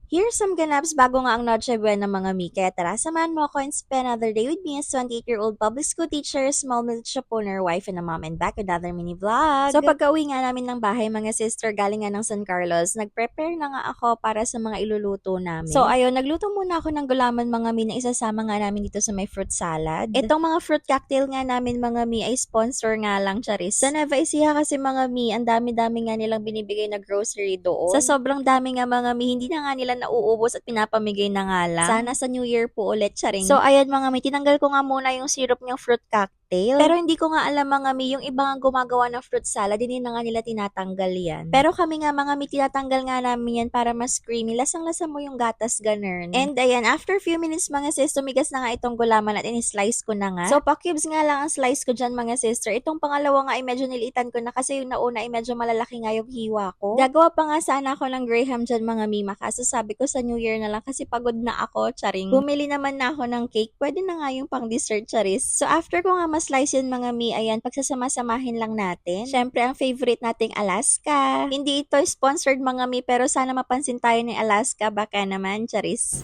Here's some ganaps bago nga ang Noche Buena mga mi. Kaya tara, samahan mo ako and spend another day with me as 28-year-old public school teacher, small village owner, wife, and a mom, and back with another mini vlog. So pagka-uwi nga namin ng bahay mga sister, galing nga ng San Carlos, nag-prepare na nga ako para sa mga iluluto namin. So ayun, nagluto muna ako ng gulaman mga mi na isasama nga namin dito sa may fruit salad. Itong mga fruit cocktail nga namin mga mi ay sponsor nga lang, charis. Sa Nueva Ecija kasi mga mi, ang dami-dami nga nilang binibigay na grocery doon. Sa sobrang dami nga mga mi, hindi na nga nila nauubos at pinapamigay na nga lang. Sana sa New Year po ulit, charing. So ayan mga mi, tinanggal ko nga muna yung syrup ng fruit cocktail. Pero hindi ko nga alam mga mi, yung iba nga gumagawa ng fruit salad, hindi na nga nila tinatanggal yan. Pero kami nga mga mi, tinatanggal nga namin yan para mas creamy. Lasang-lasa mo yung gatas, ganun. And ayan, after few minutes mga sis, tumigas na nga itong gulaman at in-slice ko na nga. So pa-cubes nga lang ang slice ko dyan mga sister. Itong pangalawa nga ay medyo niliitan ko na kasi yung nauna ay medyo malalaki nga yung hiwa ko. Gagawa pa nga sana ako ng graham dyan mga mima, kaso sabi ko sa New Year na lang kasi pagod na ako, charing. Bumili naman na ako ng cake, pwede na nga yung pang dessert, charis. So after ko nga ma-slice yun mga mi, ayan, pagsasama-samahin lang natin. Syempre ang favorite nating Alaska. Hindi ito sponsored mga mi, pero sana mapansin tayo ni Alaska, baka naman, charis.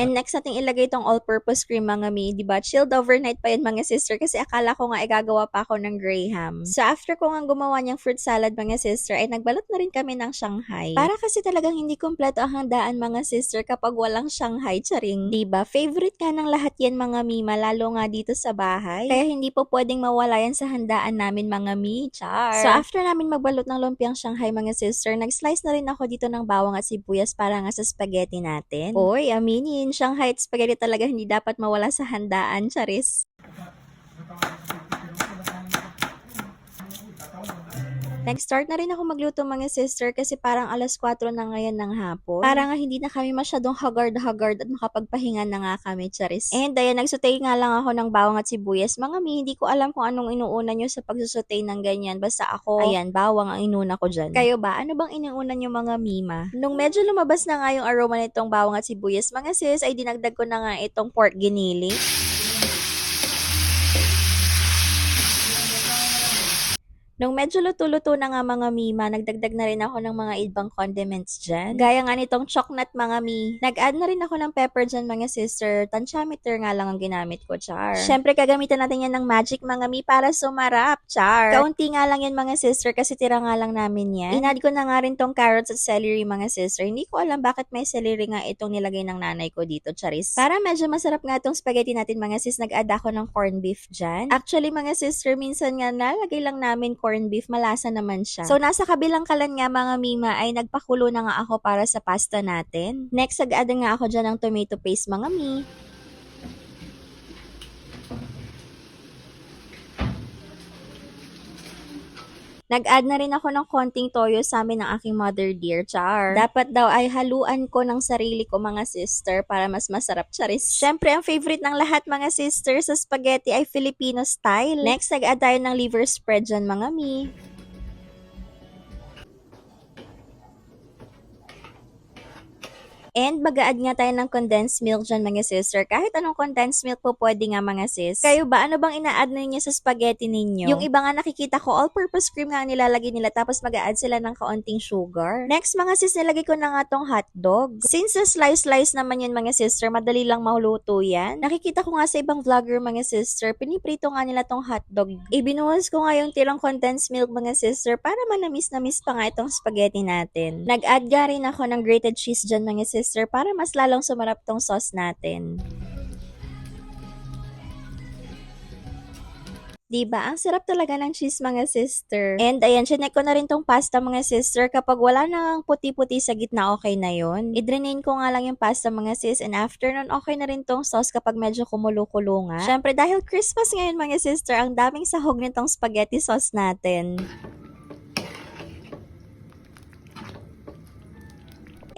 And next nating ilagay itong all-purpose cream mga mi, diba? Chilled overnight pa yun mga sister kasi akala ko nga igagawa pa ako ng graham. So after ko nga gumawa niyang fruit salad mga sister ay nagbalot na rin kami ng Shanghai. Para kasi talagang hindi kompleto ang handaan mga sister kapag walang Shanghai, charing. Diba? Favorite nga ng lahat yan mga mi, lalo nga dito sa bahay. Kaya hindi po pwedeng mawala yan sa handaan namin mga mi, char. So after namin magbalot ng lumpiang Shanghai mga sister, nag-slice na rin ako dito ng bawang at sibuyas para nga sa spaghetti natin. Oy, aminin, Shanghai at spaghetti talaga hindi dapat mawala sa handaan, charis. Nag-start na rin ako magluto mga sister kasi parang alas 4 na ngayon ng hapon. Para nga hindi na kami masyadong haggard-haggard at makapagpahinga na nga kami, charis. And ayan, nagsutay nga lang ako ng bawang at sibuyas. Mga mi, hindi ko alam kung anong inuuna nyo sa pagsusutay ng ganyan. Basta ako, ayan, bawang ang inuna ko dyan. Kayo ba? Ano bang inuuna nyo mga mima? Nung medyo lumabas na nga yung aroma nitong bawang at sibuyas, mga sis, ay dinagdag ko na nga itong pork giniling. Nung medyo luto-luto na nga mga mima, nagdagdag na rin ako ng mga ibang condiments dyan. Gaya nga nitong choknat mga mi. Nag-add na rin ako ng pepper dyan mga sister. Tansyameter nga lang ang ginamit ko, char. Syempre, kagamitan natin yan ng magic mga mi para sumarap, char. Kaunti nga lang yan mga sister kasi tira nga lang namin yan. Inad ko na nga rin tong carrots at celery mga sister. Hindi ko alam bakit may celery nga itong nilagay ng nanay ko dito, charis. Para medyo masarap nga itong spaghetti natin mga sis, nag-add ako ng corned beef dyan. Actually mga sister, minsan nga nalagay lang namin corned beef, malasa naman siya. So, nasa kabilang kalan nga mga mima ay nagpakulo na nga ako para sa pasta natin. Next, nag-add nga ako dyan ng tomato paste mga mi. Nag-add na rin ako ng konting toyo sa amin ng aking mother dear, char. Dapat daw ay haluan ko ng sarili ko mga sister para mas masarap, charis. Syempre, ang favorite ng lahat mga sister sa spaghetti ay Filipino style. Next, nag-add tayo ng liver spread dyan mga mi. And mag-a-add nga tayo ng condensed milk dyan mga sister. Kahit anong condensed milk po pwede nga mga sis. Kayo ba? Ano bang ina-add ninyo sa spaghetti ninyo? Yung iba nga nakikita ko, all-purpose cream nga ang nilalagay nila tapos mag-a-add sila ng kaunting sugar. Next mga sis, nilagay ko na nga tong hotdog. Since sa slice-slice naman yun mga sister, madali lang mahuluto yan. Nakikita ko nga sa ibang vlogger mga sister, piniprito nga nila tong hotdog. Ibinuhos ko nga yung tirang condensed milk mga sister para manamis-namis pa nga itong spaghetti natin. Nag-add nga rin ako ng grated cheese dyan mga sister para mas lalong sumarap tong sauce natin. Diba? Ang sarap talaga ng cheese mga sister. And ayan, chinek ko na rin tong pasta mga sister. Kapag wala nang puti-puti sa gitna, okay na yon. I-drain ko nga lang yung pasta mga sis. And after nun, okay na rin tong sauce kapag medyo kumulo-kulo nga. Syempre, dahil Christmas ngayon mga sister, ang daming sahog nitong spaghetti sauce natin.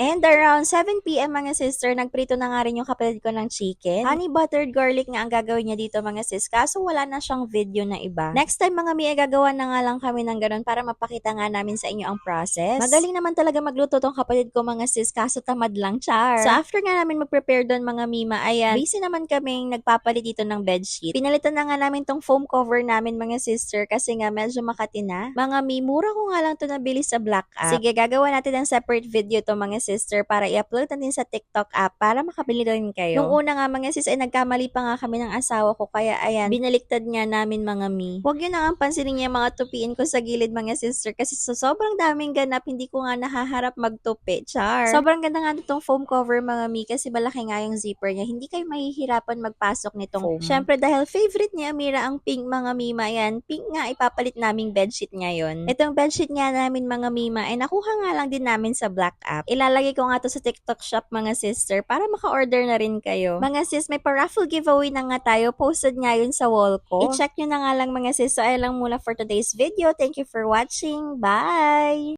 And around 7 PM mga sister, nagprito na nga rin yung kapatid ko ng chicken. Honey buttered garlic nga ang gagawin niya dito mga sis, kaso wala na siyang video na iba. Next time mga mi, gagawa na nga lang kami ng ganun para mapakita nga namin sa inyo ang process. Magaling naman talaga magluto tong kapatid ko mga sis, kaso tamad lang, char. So after nga namin mag-prepare doon mga mima, ayan, busy naman kaming nagpapalit dito ng bedsheet. Pinalitan na nga namin tong foam cover namin mga sister kasi nga medyo makati na. Mga mi, mura ko nga lang to nabili sa Black App. Sige, gagawa natin ng separate video to mga sister para i-upload natin sa TikTok app para makabili rin kayo. Nung una nga mga sis ay nagkamali pa nga kami ng asawa ko kaya ayan, binaliktad nga namin mga mi. Huwag yun na nga pansinin niya mga tupiin ko sa gilid mga sister kasi sa sobrang daming ganap hindi ko nga nahaharap magtupi, char. Sobrang ganda nga itong foam cover mga mi kasi malaki nga yung zipper niya. Hindi kayo mahihirapan magpasok nitong foam. Syempre dahil favorite niya Amira ang pink mga mima yan. Pink nga ipapalit naming bedsheet ngayon. Itong bedsheet nga namin mga mima ay nakuha nga lang din namin sa Black App. Ilalagay ko nga to sa TikTok shop mga sister para maka-order na rin kayo. Mga sis, may pa-raffle giveaway na nga tayo. Posted nga yun sa wall ko. I-check nyo na nga lang mga sis. So ay lang muna for today's video. Thank you for watching. Bye!